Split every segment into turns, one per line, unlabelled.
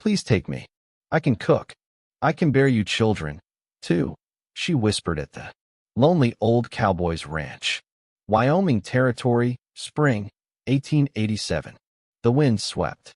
Please take me. I can cook. I can bear you children, too, she whispered at the lonely old cowboy's ranch. Wyoming Territory, spring, 1887. The wind swept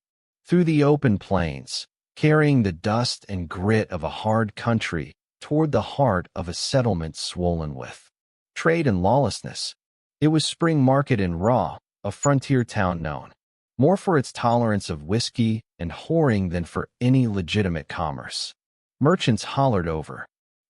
through the open plains, carrying the dust and grit of a hard country toward the heart of a settlement swollen with trade and lawlessness. It was spring market in Raw, a frontier town known more for its tolerance of whiskey and whoring than for any legitimate commerce. Merchants hollered over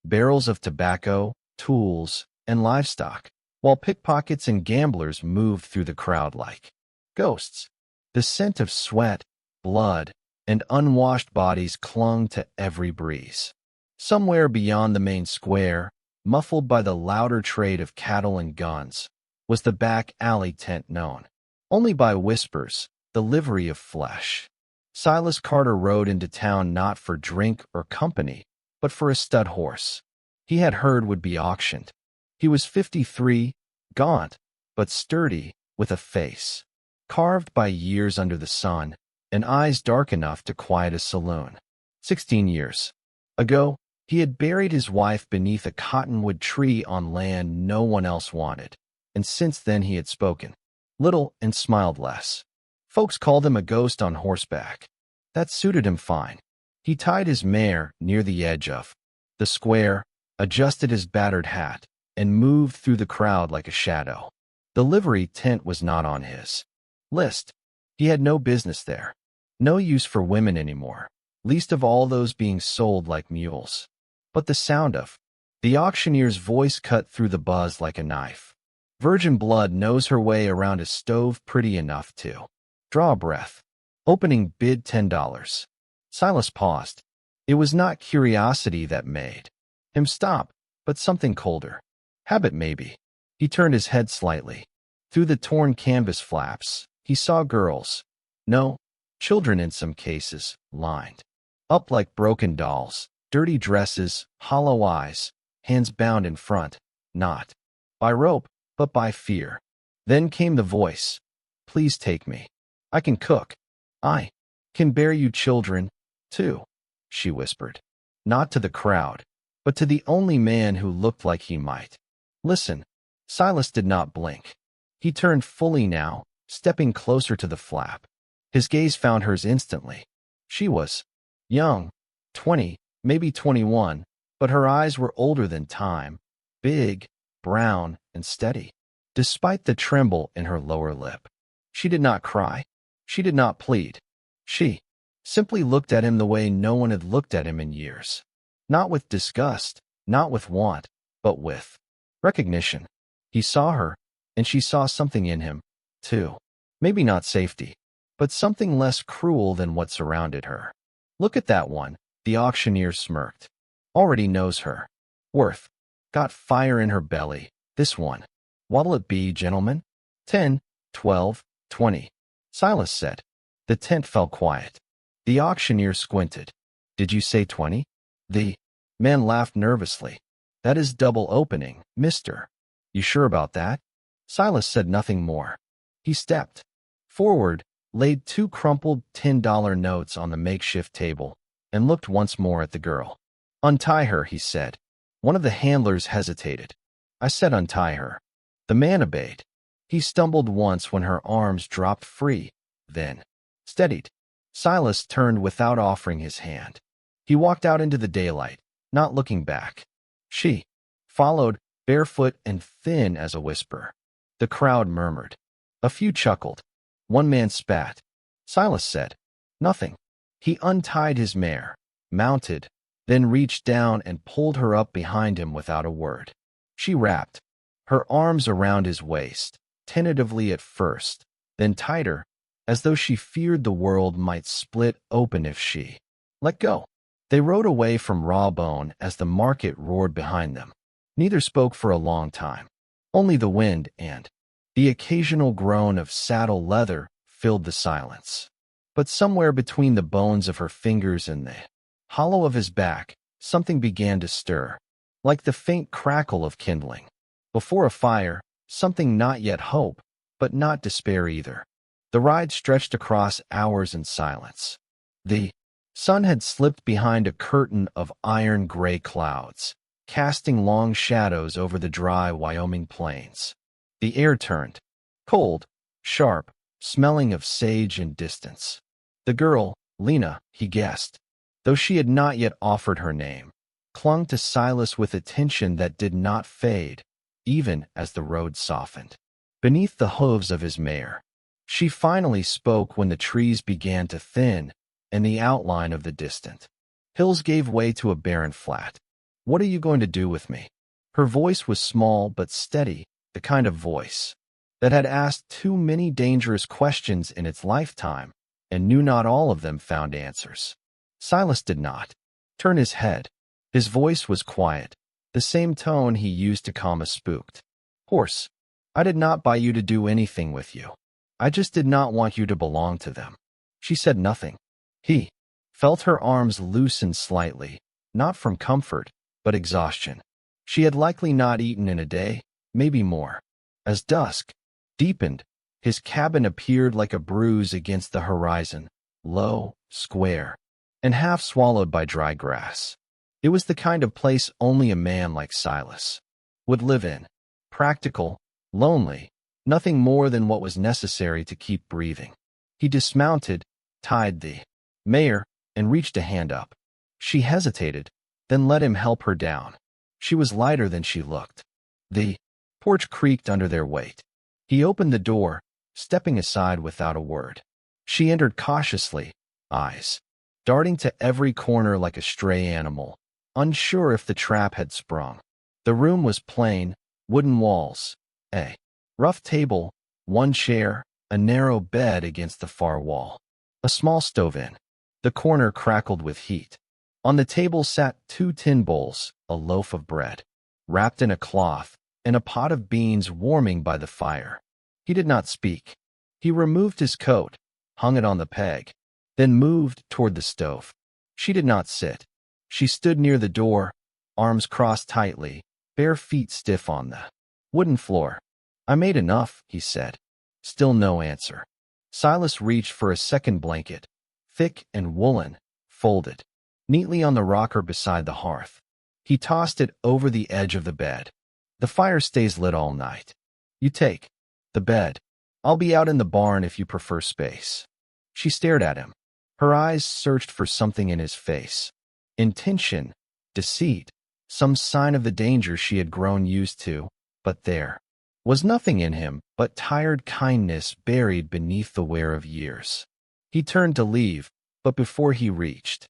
barrels of tobacco, tools, and livestock, while pickpockets and gamblers moved through the crowd like ghosts. The scent of sweat, blood, and unwashed bodies clung to every breeze. Somewhere beyond the main square, muffled by the louder trade of cattle and guns, was the back alley tent known only by whispers, the livery of flesh. Silas Carter rode into town not for drink or company, but for a stud horse he had heard would be auctioned. He was 53, gaunt, but sturdy, with a face carved by years under the sun and eyes dark enough to quiet a saloon. 16 years ago, he had buried his wife beneath a cottonwood tree on land no one else wanted, and since then he had spoken little and smiled less. Folks called him a ghost on horseback. That suited him fine. He tied his mare near the edge of the square, adjusted his battered hat, and moved through the crowd like a shadow. The livery tent was not on his list. He had no business there. No use for women anymore, least of all those being sold like mules. But the sound of the auctioneer's voice cut through the buzz like a knife. Virgin blood knows her way around a stove pretty enough to draw a breath. Opening bid $10. Silas paused. It was not curiosity that made him stop, but something colder. Habit, maybe. He turned his head slightly. Through the torn canvas flaps, he saw girls. No, children in some cases, lined up like broken dolls, dirty dresses, hollow eyes, hands bound in front, not by rope, but by fear. Then came the voice. Please take me. I can cook. I can bear you children, too, she whispered. Not to the crowd, but to the only man who looked like he might listen. Silas did not blink. He turned fully now, stepping closer to the flap. His gaze found hers instantly. She was young, 20, maybe 21, but her eyes were older than time, big, brown, and steady. Despite the tremble in her lower lip, she did not cry. She did not plead. She simply looked at him the way no one had looked at him in years. Not with disgust, not with want, but with recognition. He saw her, and she saw something in him, too. Maybe not safety, but something less cruel than what surrounded her. Look at that one, the auctioneer smirked. Already knows her worth. Got fire in her belly, this one. What'll it be, gentlemen? 10, 12, 20. Silas said. The tent fell quiet. The auctioneer squinted. Did you say 20? The man laughed nervously. That is double opening, mister. You sure about that? Silas said nothing more. He stepped forward, laid 2 crumpled $10 notes on the makeshift table, and looked once more at the girl. Untie her, he said. One of the handlers hesitated. I said untie her. The man obeyed. He stumbled once when her arms dropped free, then steadied. Silas turned without offering his hand. He walked out into the daylight, not looking back. She followed, barefoot and thin as a whisper. The crowd murmured. A few chuckled. One man spat. Silas said nothing. He untied his mare, mounted, then reached down and pulled her up behind him without a word. She wrapped her arms around his waist, tentatively at first, then tighter, as though she feared the world might split open if she let go. They rode away from Rawbone as the market roared behind them. Neither spoke for a long time. Only the wind and the occasional groan of saddle leather filled the silence. But somewhere between the bones of her fingers and the hollow of his back, something began to stir, like the faint crackle of kindling before a fire, something not yet hope, but not despair either. The ride stretched across hours in silence. The Sun had slipped behind a curtain of iron-gray clouds, casting long shadows over the dry Wyoming plains. The air turned cold, sharp, smelling of sage and distance. The girl, Lena, he guessed, though she had not yet offered her name, clung to Silas with a tension that did not fade, even as the road softened. Beneath the hooves of his mare, she finally spoke when the trees began to thin and the outline of the distant hills gave way to a barren flat. "What are you going to do with me?" Her voice was small but steady, the kind of voice that had asked too many dangerous questions in its lifetime and knew not all of them found answers. Silas did not turn his head. His voice was quiet, the same tone he used to calm a spooked horse. "I did not buy you to do anything with you. I just did not want you to belong to them." She said nothing. He felt her arms loosen slightly, not from comfort, but exhaustion. She had likely not eaten in a day, maybe more. As dusk deepened, his cabin appeared like a bruise against the horizon, low, square, and half swallowed by dry grass. It was the kind of place only a man like Silas would live in. Practical, lonely, nothing more than what was necessary to keep breathing. He dismounted, tied the mare, and reached a hand up. She hesitated, then let him help her down. She was lighter than she looked. The porch creaked under their weight. He opened the door, stepping aside without a word. She entered cautiously, eyes darting to every corner like a stray animal, unsure if the trap had sprung. The room was plain, wooden walls, a rough table, one chair, a narrow bed against the far wall, a small stove in the corner crackled with heat. On the table sat 2 tin bowls, a loaf of bread, wrapped in a cloth, and a pot of beans warming by the fire. He did not speak. He removed his coat, hung it on the peg, then moved toward the stove. She did not sit. She stood near the door, arms crossed tightly, bare feet stiff on the wooden floor. "I made enough," he said. Still no answer. Silas reached for a second blanket, thick and woolen, folded neatly on the rocker beside the hearth. He tossed it over the edge of the bed. "The fire stays lit all night. You take the bed. I'll be out in the barn if you prefer space." She stared at him. Her eyes searched for something in his face. Intention, deceit, some sign of the danger she had grown used to, but there was nothing in him but tired kindness buried beneath the wear of years. He turned to leave, but before he reached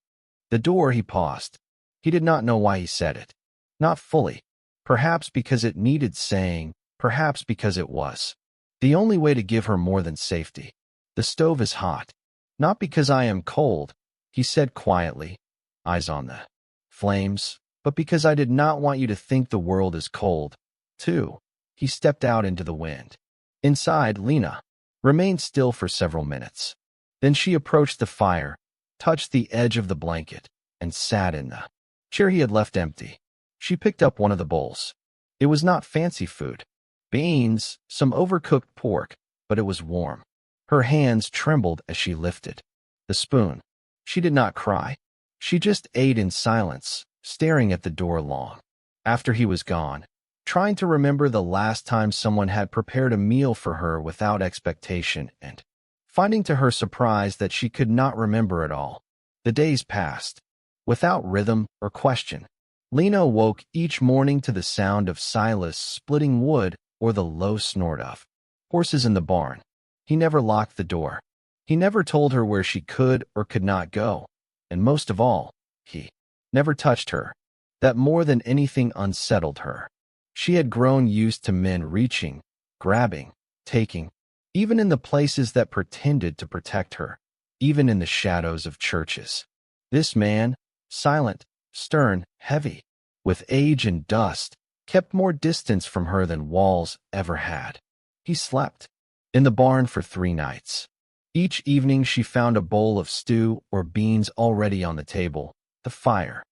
the door he paused. He did not know why he said it. Not fully. Perhaps because it needed saying, perhaps because it was the only way to give her more than safety. "The stove is hot. Not because I am cold," he said quietly, eyes on the flames, "but because I did not want you to think the world is cold, too." He stepped out into the wind. Inside, Lena remained still for several minutes. Then she approached the fire, touched the edge of the blanket, and sat in the chair he had left empty. She picked up one of the bowls. It was not fancy food. Beans, some overcooked pork, but it was warm. Her hands trembled as she lifted the spoon. She did not cry. She just ate in silence, staring at the door long. After he was gone, trying to remember the last time someone had prepared a meal for her without expectation and finding to her surprise that she could not remember it all. The days passed, without rhythm or question. Lena woke each morning to the sound of Silas splitting wood or the low snort of horses in the barn. He never locked the door. He never told her where she could or could not go. And most of all, he never touched her. That more than anything unsettled her. She had grown used to men reaching, grabbing, taking, even in the places that pretended to protect her, even in the shadows of churches. This man, silent, stern, heavy, with age and dust, kept more distance from her than walls ever had. He slept in the barn for 3 nights. Each evening she found a bowl of stew or beans already on the table, the fire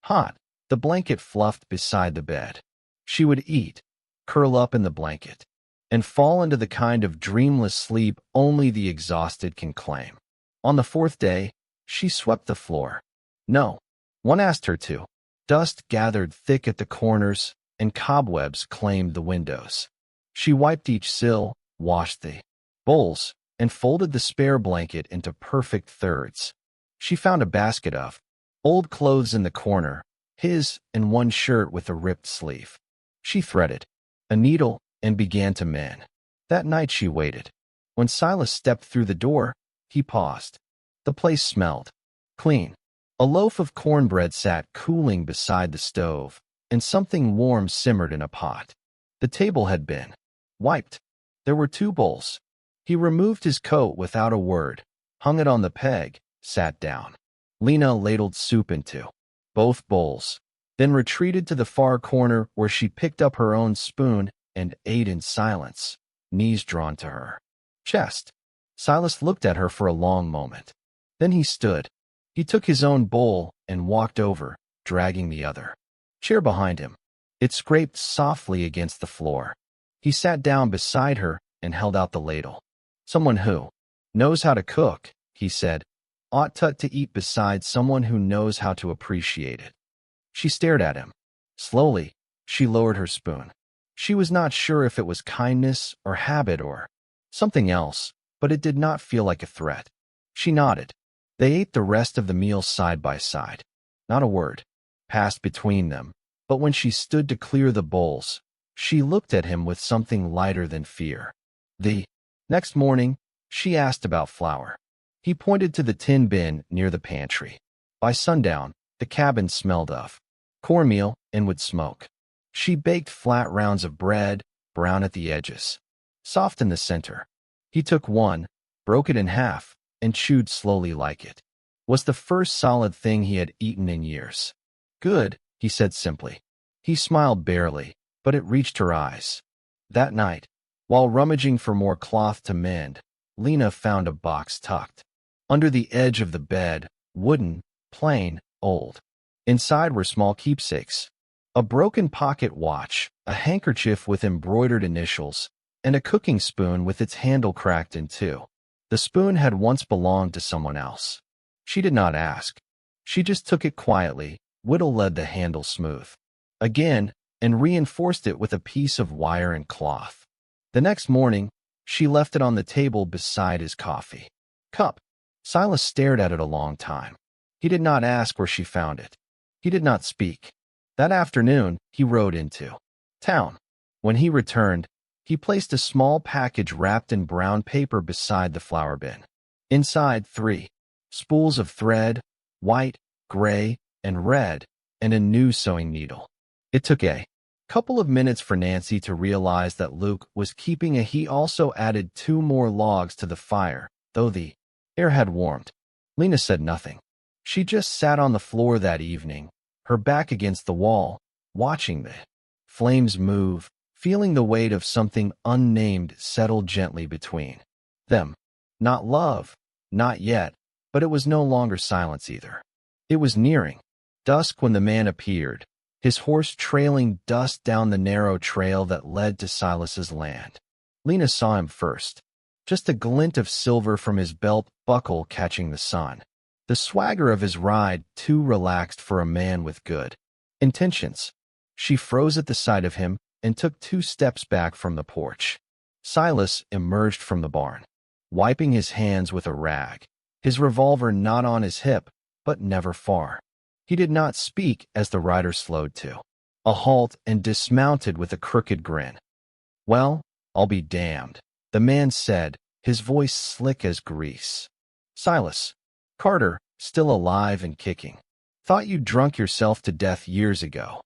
hot, the blanket fluffed beside the bed. She would eat, curl up in the blanket, and fall into the kind of dreamless sleep only the exhausted can claim. On the 4th day, She swept the floor. No. One asked her to. Dust gathered thick at the corners, and cobwebs claimed the windows. She wiped each sill, washed the bowls, and folded the spare blanket into perfect thirds. She found a basket of old clothes in the corner, his and one shirt with a ripped sleeve. She threaded a needle and began to mend. That night she waited. When Silas stepped through the door, he paused. The place smelled clean. A loaf of cornbread sat cooling beside the stove, and something warm simmered in a pot. The table had been wiped. There were 2 bowls. He removed his coat without a word, hung it on the peg, sat down. Lena ladled soup into both bowls, then retreated to the far corner where she picked up her own spoon and ate in silence, knees drawn to her chest. Silas looked at her for a long moment. Then he stood. He took his own bowl and walked over, dragging the other chair behind him. It scraped softly against the floor. He sat down beside her and held out the ladle. Someone who knows how to cook, he said, ought to eat beside someone who knows how to appreciate it. She stared at him. Slowly, she lowered her spoon. She was not sure if it was kindness or habit or something else, but it did not feel like a threat. She nodded. They ate the rest of the meal side by side. Not a word passed between them, but when she stood to clear the bowls, she looked at him with something lighter than fear. The next morning, she asked about flour. He pointed to the tin bin near the pantry. By sundown, the cabin smelled of cornmeal and wood smoke. She baked flat rounds of bread, brown at the edges, soft in the center. He took one, broke it in half, and chewed slowly like it was the first solid thing he had eaten in years. Good, he said simply. He smiled barely, but it reached her eyes. That night, while rummaging for more cloth to mend, Lena found a box tucked under the edge of the bed, wooden, plain, old. Inside were small keepsakes, a broken pocket watch, a handkerchief with embroidered initials, and a cooking spoon with its handle cracked in 2. The spoon had once belonged to someone else. She did not ask. She just took it quietly, whittled the handle smooth again, and reinforced it with a piece of wire and cloth. The next morning, she left it on the table beside his coffee cup. Silas stared at it a long time. He did not ask where she found it. He did not speak. That afternoon, he rode into town. When he returned, he placed a small package wrapped in brown paper beside the flour bin. Inside 3 spools of thread, white, gray, and red, and a new sewing needle. It took a couple of minutes for Nancy to realize that Luke was keeping he also added 2 more logs to the fire, though the air had warmed. Lena said nothing. She just sat on the floor that evening, her back against the wall, watching the flames move, feeling the weight of something unnamed settle gently between them. Not love, not yet, but it was no longer silence either. It was nearing dusk when the man appeared, his horse trailing dust down the narrow trail that led to Silas's land. Lena saw him first, just a glint of silver from his belt buckle catching the sun. The swagger of his ride too relaxed for a man with good intentions. She froze at the sight of him and took 2 steps back from the porch. Silas emerged from the barn, wiping his hands with a rag, his revolver not on his hip, but never far. He did not speak as the rider slowed to a halt and dismounted with a crooked grin. "Well, I'll be damned," the man said, his voice slick as grease. "Silas, Carter, still alive and kicking. Thought you drunk yourself to death years ago."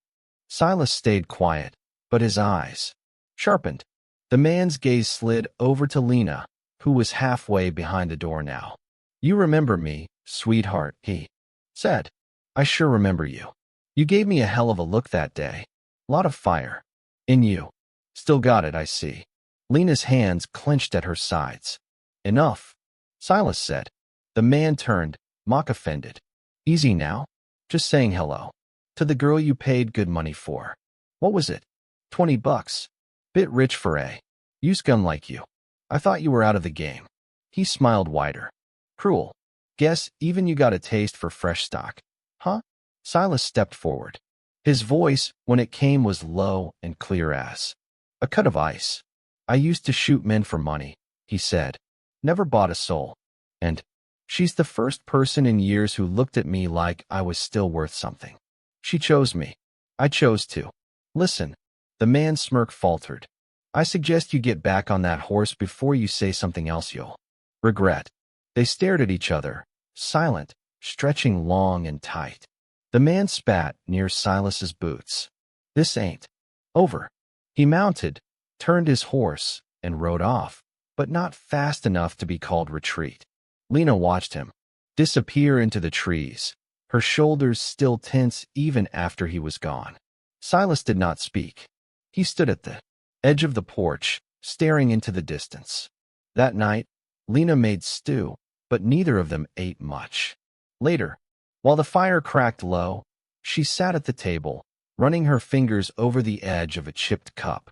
Silas stayed quiet, but his eyes sharpened. The man's gaze slid over to Lena, who was halfway behind the door now. "You remember me, sweetheart," he said. "I sure remember you. You gave me a hell of a look that day. Lot of fire in you. Still got it, I see." Lena's hands clenched at her sides. "Enough," Silas said. The man turned, mock offended. "Easy now. Just saying hello. To the girl you paid good money for. What was it? $20. Bit rich for a use gun like you. I thought you were out of the game." He smiled wider. "Cruel. Guess even you got a taste for fresh stock. Huh? Silas stepped forward. His voice, when it came, was low and clear as a cut of ice. I used to shoot men for money, he said. Never bought a soul. And she's the first person in years who looked at me like I was still worth something. She chose me. I chose to. Listen, the man's smirk faltered. I suggest you get back on that horse before you say something else you'll regret. They stared at each other, silent, stretching long and tight. The man spat near Silas's boots. This ain't over. He mounted, turned his horse, and rode off, but not fast enough to be called retreat. Lena watched him disappear into the trees, her shoulders still tense even after he was gone. Silas did not speak. He stood at the edge of the porch, staring into the distance. That night, Lena made stew, but neither of them ate much. Later, while the fire cracked low, she sat at the table, running her fingers over the edge of a chipped cup.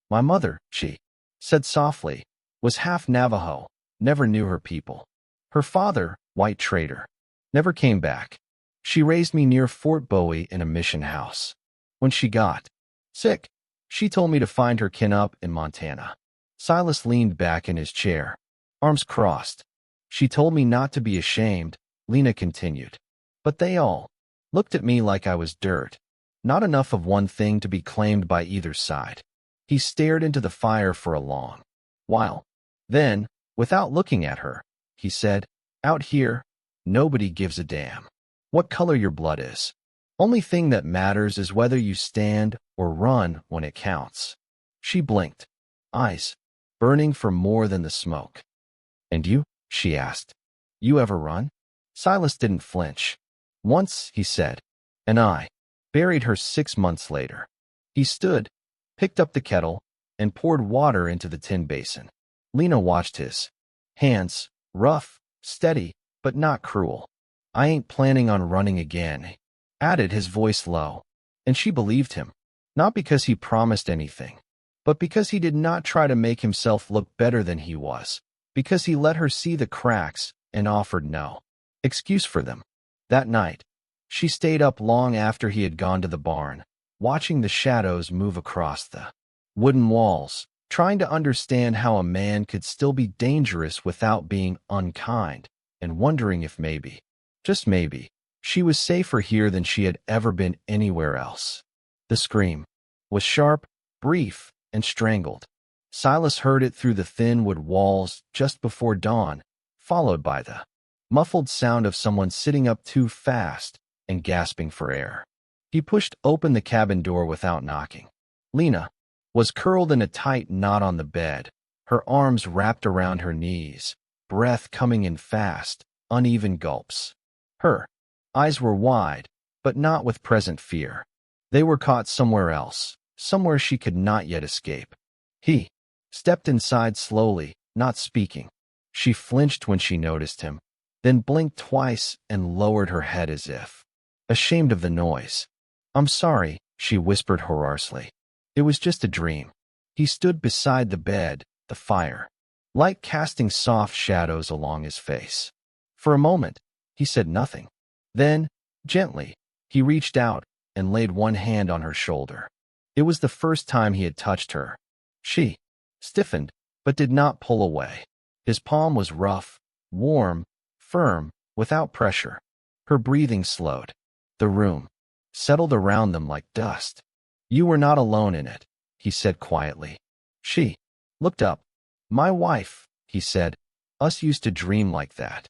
My mother, she said softly, was half Navajo, never knew her people. Her father, white trader, never came back. She raised me near Fort Bowie in a mission house. When she got sick, she told me to find her kin up in Montana. Silas leaned back in his chair, arms crossed. She told me not to be ashamed, Lena continued. But they all looked at me like I was dirt. Not enough of one thing to be claimed by either side. He stared into the fire for a long while. Then, without looking at her, he said, Out here, nobody gives a damn what color your blood is. Only thing that matters is whether you stand or run when it counts. She blinked, eyes burning for more than the smoke. And you? She asked. You ever run? Silas didn't flinch. Once, he said, and I buried her 6 months later. He stood, picked up the kettle, and poured water into the tin basin. Lena watched his hands, rough, steady, but not cruel. I ain't planning on running again, added, his voice low. And she believed him, not because he promised anything, but because he did not try to make himself look better than he was, because he let her see the cracks and offered no excuse for them. That night, she stayed up long after he had gone to the barn, watching the shadows move across the wooden walls, trying to understand how a man could still be dangerous without being unkind, and wondering if maybe, just maybe, she was safer here than she had ever been anywhere else. The scream was sharp, brief, and strangled. Silas heard it through the thin wood walls just before dawn, followed by the muffled sound of someone sitting up too fast and gasping for air. He pushed open the cabin door without knocking. Lena was curled in a tight knot on the bed, her arms wrapped around her knees, breath coming in fast, uneven gulps. Her eyes were wide, but not with present fear. They were caught somewhere else, somewhere she could not yet escape. He stepped inside slowly, not speaking. She flinched when she noticed him, then blinked twice and lowered her head as if ashamed of the noise. I'm sorry, she whispered hoarsely. It was just a dream. He stood beside the bed, the fire, light casting soft shadows along his face. For a moment, he said nothing. Then, gently, he reached out and laid one hand on her shoulder. It was the first time he had touched her. She stiffened, but did not pull away. His palm was rough, warm, firm, without pressure. Her breathing slowed. The room settled around them like dust. You were not alone in it, he said quietly. She looked up. My wife, he said. Us used to dream like that.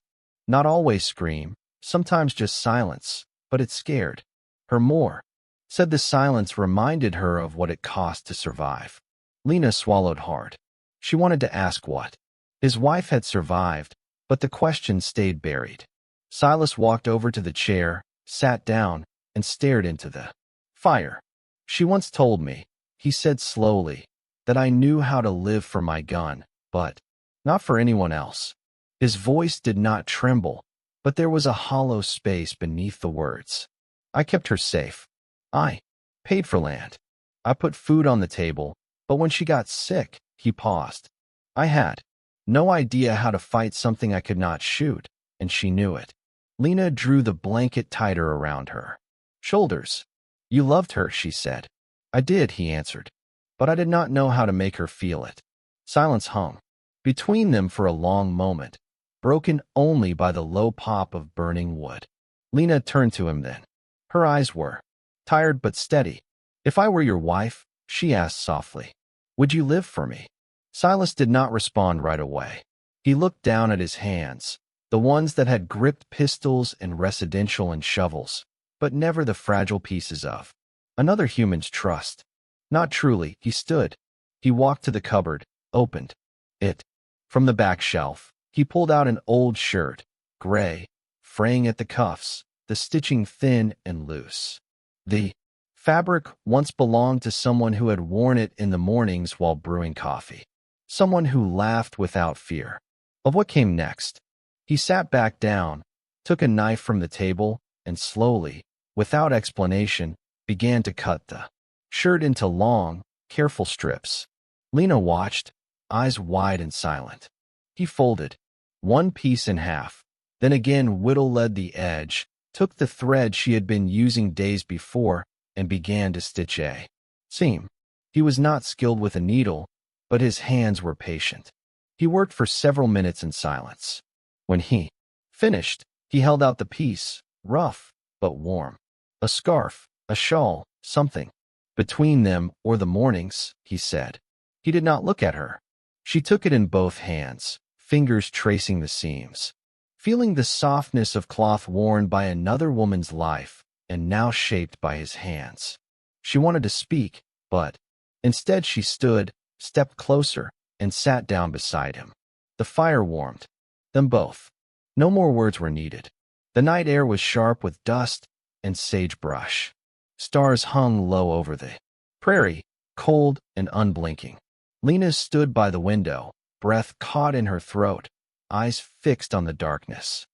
Not always scream, sometimes just silence, but it scared her more. Said the silence reminded her of what it cost to survive. Lena swallowed hard. She wanted to ask what his wife had survived, but the question stayed buried. Silas walked over to the chair, sat down, and stared into the fire. She once told me, he said slowly, that I knew how to live for my gun, but not for anyone else. His voice did not tremble, but there was a hollow space beneath the words. I kept her safe. I paid for land. I put food on the table, but when she got sick, he paused. I had no idea how to fight something I could not shoot, and she knew it. Lena drew the blanket tighter around her shoulders. You loved her, she said. I did, he answered, but I did not know how to make her feel it. Silence hung between them for a long moment, broken only by the low pop of burning wood. Lena turned to him then. Her eyes were tired but steady. If I were your wife, she asked softly, would you live for me? Silas did not respond right away. He looked down at his hands, the ones that had gripped pistols and residential and shovels, but never the fragile pieces of another human's trust. Not truly. He stood. He walked to the cupboard, opened it. From the back shelf, he pulled out an old shirt, gray, fraying at the cuffs, the stitching thin and loose. The fabric once belonged to someone who had worn it in the mornings while brewing coffee. Someone who laughed without fear of what came next. He sat back down, took a knife from the table, and slowly, without explanation, began to cut the shirt into long, careful strips. Lena watched, eyes wide and silent. He folded one piece in half, then again whittled the edge, took the thread she had been using days before, and began to stitch a seam. He was not skilled with a needle, but his hands were patient. He worked for several minutes in silence. When he finished, he held out the piece, rough but warm. A scarf, a shawl, something. Between them or the mornings, he said. He did not look at her. She took it in both hands, fingers tracing the seams, feeling the softness of cloth worn by another woman's life and now shaped by his hands. She wanted to speak, but instead she stood, stepped closer, and sat down beside him. The fire warmed them both. No more words were needed. The night air was sharp with dust and sagebrush. Stars hung low over the prairie, cold and unblinking. Lena stood by the window, breath caught in her throat, eyes fixed on the darkness.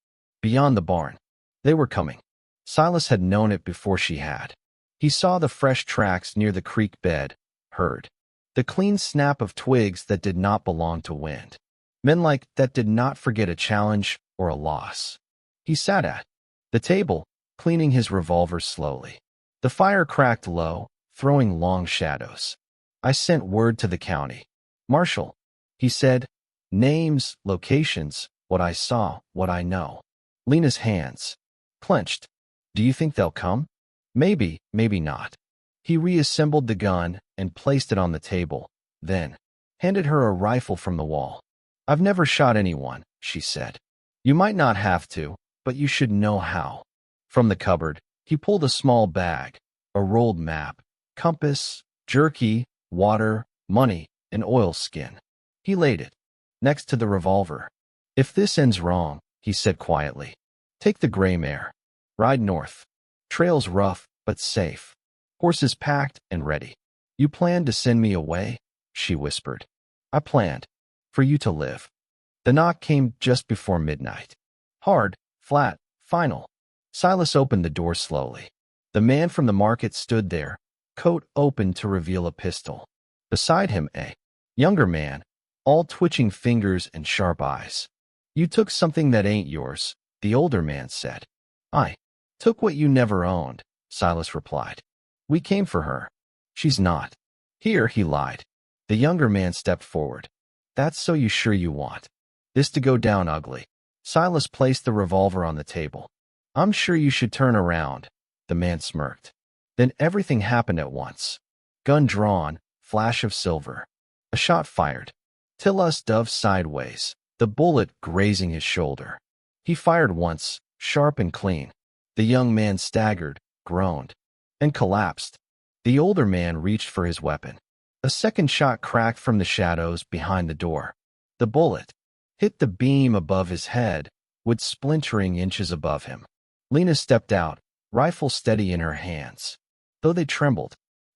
Beyond the barn, they were coming. Silas had known it before she had. He saw the fresh tracks near the creek bed, heard the clean snap of twigs that did not belong to wind. Men like that did not forget a challenge or a loss. He sat at the table, cleaning his revolver slowly. The fire cracked low, throwing long shadows. I sent word to the county marshal, he said. Names, locations, what I saw, what I know. Lena's hands clenched. Do you think they'll come? Maybe, maybe not. He reassembled the gun and placed it on the table, then handed her a rifle from the wall. I've never shot anyone, she said. You might not have to, but you should know how. From the cupboard, he pulled a small bag, a rolled map, compass, jerky, water, money, and oilskin. He laid it next to the revolver. If this ends wrong, he said quietly, take the gray mare. Ride north. Trails rough, but safe. Horses packed and ready. You planned to send me away? She whispered. I planned for you to live. The knock came just before midnight. Hard, flat, final. Silas opened the door slowly. The man from the market stood there, coat open to reveal a pistol. Beside him, a younger man, all twitching fingers and sharp eyes. You took something that ain't yours, the older man said. I took what you never owned, Silas replied. We came for her. She's not here, he lied. The younger man stepped forward. That's so you sure you want this to go down ugly. Silas placed the revolver on the table. I'm sure you should turn around, the man smirked. Then everything happened at once. Gun drawn, flash of silver. A shot fired. Tillas dove sideways, the bullet grazing his shoulder. He fired once, sharp and clean. The young man staggered, groaned, and collapsed. The older man reached for his weapon. A second shot cracked from the shadows behind the door. The bullet hit the beam above his head, wood splintering inches above him. Lena stepped out, rifle steady in her hands, though they trembled.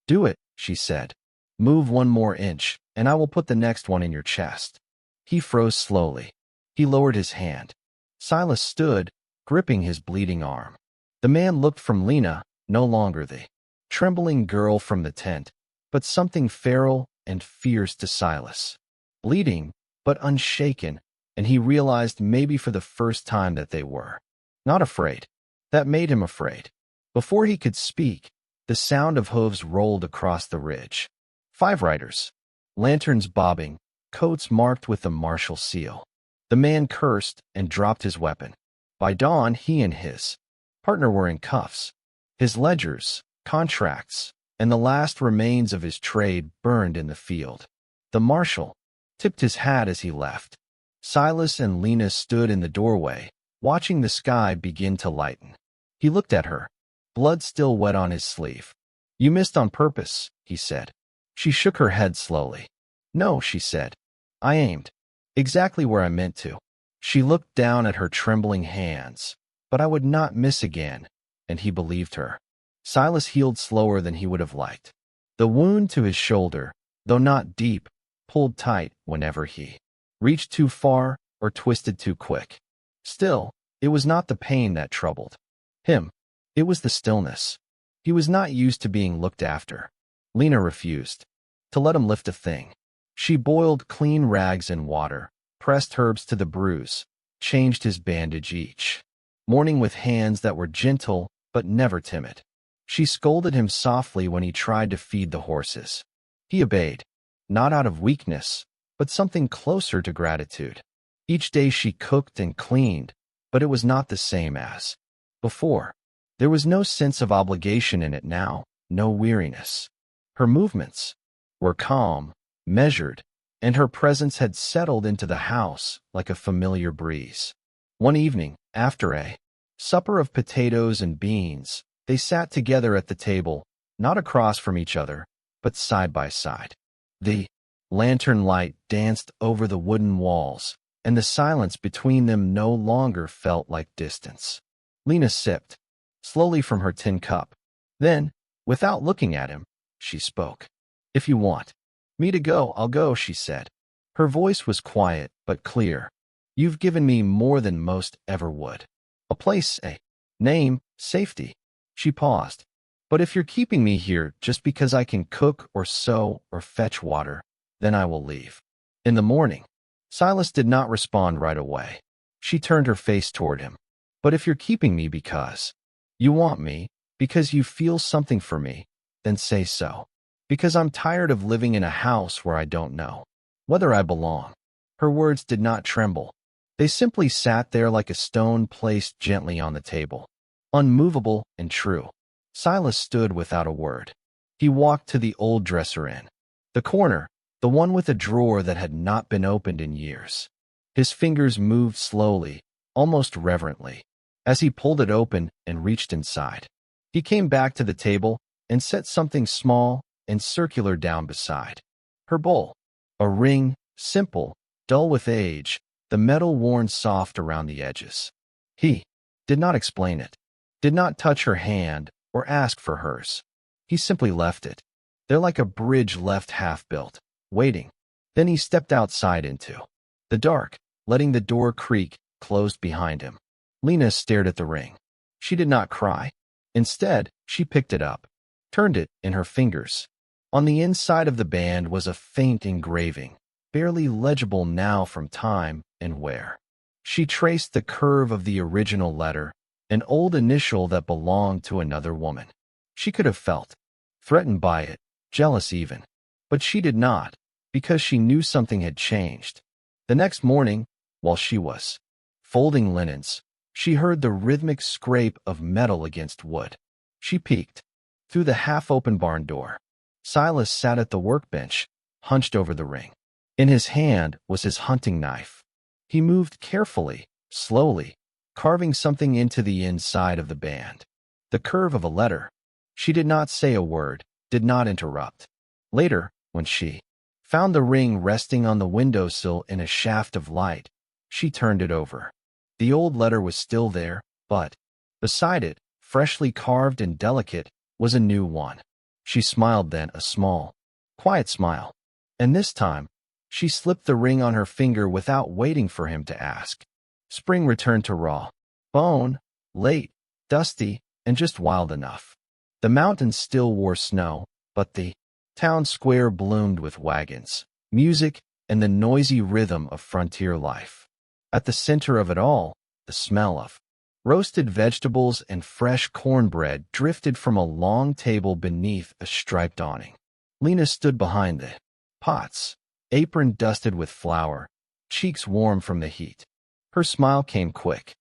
Do it, she said. Move one more inch, and I will put the next one in your chest. He froze slowly. He lowered his hand. Silas stood, gripping his bleeding arm. The man looked from Lena, no longer the trembling girl from the tent, but something feral and fierce to Silas. Bleeding, but unshaken, and he realized maybe for the first time that they were not afraid. That made him afraid. Before he could speak, the sound of hooves rolled across the ridge. 5 riders, lanterns bobbing, coats marked with the martial seal. The man cursed and dropped his weapon. By dawn, he and his partner were in cuffs. His ledgers, contracts, and the last remains of his trade burned in the field. The marshal tipped his hat as he left. Silas and Lena stood in the doorway, watching the sky begin to lighten. He looked at her, blood still wet on his sleeve. "You missed on purpose," he said. She shook her head slowly. "No," she said. "I aimed exactly where I meant to." She looked down at her trembling hands. "But I would not miss again," and he believed her. Silas healed slower than he would have liked. The wound to his shoulder, though not deep, pulled tight whenever he reached too far or twisted too quick. Still, it was not the pain that troubled him. It was the stillness. He was not used to being looked after. Lena refused to let him lift a thing. She boiled clean rags in water, pressed herbs to the bruise, changed his bandage each morning with hands that were gentle but never timid. She scolded him softly when he tried to feed the horses. He obeyed, not out of weakness, but something closer to gratitude. Each day she cooked and cleaned, but it was not the same as before. There was no sense of obligation in it now, no weariness. Her movements were calm, measured, and her presence had settled into the house like a familiar breeze. One evening, after a supper of potatoes and beans, they sat together at the table, not across from each other, but side by side. The lantern light danced over the wooden walls, and the silence between them no longer felt like distance. Lena sipped slowly from her tin cup. Then, without looking at him, she spoke. "If you want me to go, I'll go," she said. Her voice was quiet but clear. "You've given me more than most ever would. A place, a name, safety." She paused. "But if you're keeping me here just because I can cook or sew or fetch water, then I will leave." In the morning, Silas did not respond right away. She turned her face toward him. "But if you're keeping me because you want me, because you feel something for me, then say so. Because I'm tired of living in a house where I don't know whether I belong." Her words did not tremble. They simply sat there like a stone placed gently on the table, unmovable and true. Silas stood without a word. He walked to the old dresser in the corner, the one with a drawer that had not been opened in years. His fingers moved slowly, almost reverently, as he pulled it open and reached inside. He came back to the table and set something small and circular down beside her bowl. A ring, simple, dull with age, the metal worn soft around the edges. He did not explain it, did not touch her hand or ask for hers. He simply left it there like a bridge left half-built, waiting. Then he stepped outside into the dark, letting the door creak closed behind him. Lena stared at the ring. She did not cry. Instead, she picked it up, turned it in her fingers. On the inside of the band was a faint engraving, barely legible now from time and wear. She traced the curve of the original letter, an old initial that belonged to another woman. She could have felt threatened by it, jealous even. But she did not, because she knew something had changed. The next morning, while she was folding linens, she heard the rhythmic scrape of metal against wood. She peeked through the half-open barn door. Silas sat at the workbench, hunched over the ring. In his hand was his hunting knife. He moved carefully, slowly, carving something into the inside of the band. The curve of a letter. She did not say a word, did not interrupt. Later, when she found the ring resting on the windowsill in a shaft of light, she turned it over. The old letter was still there, but beside it, freshly carved and delicate, was a new one. She smiled then, a small, quiet smile. And this time, she slipped the ring on her finger without waiting for him to ask. Spring returned to Raw Bone, late, dusty, and just wild enough. The mountains still wore snow, but the town square bloomed with wagons, music, and the noisy rhythm of frontier life. At the center of it all, the smell of roasted vegetables and fresh cornbread drifted from a long table beneath a striped awning. Lena stood behind the pots, apron dusted with flour, cheeks warm from the heat. Her smile came quick.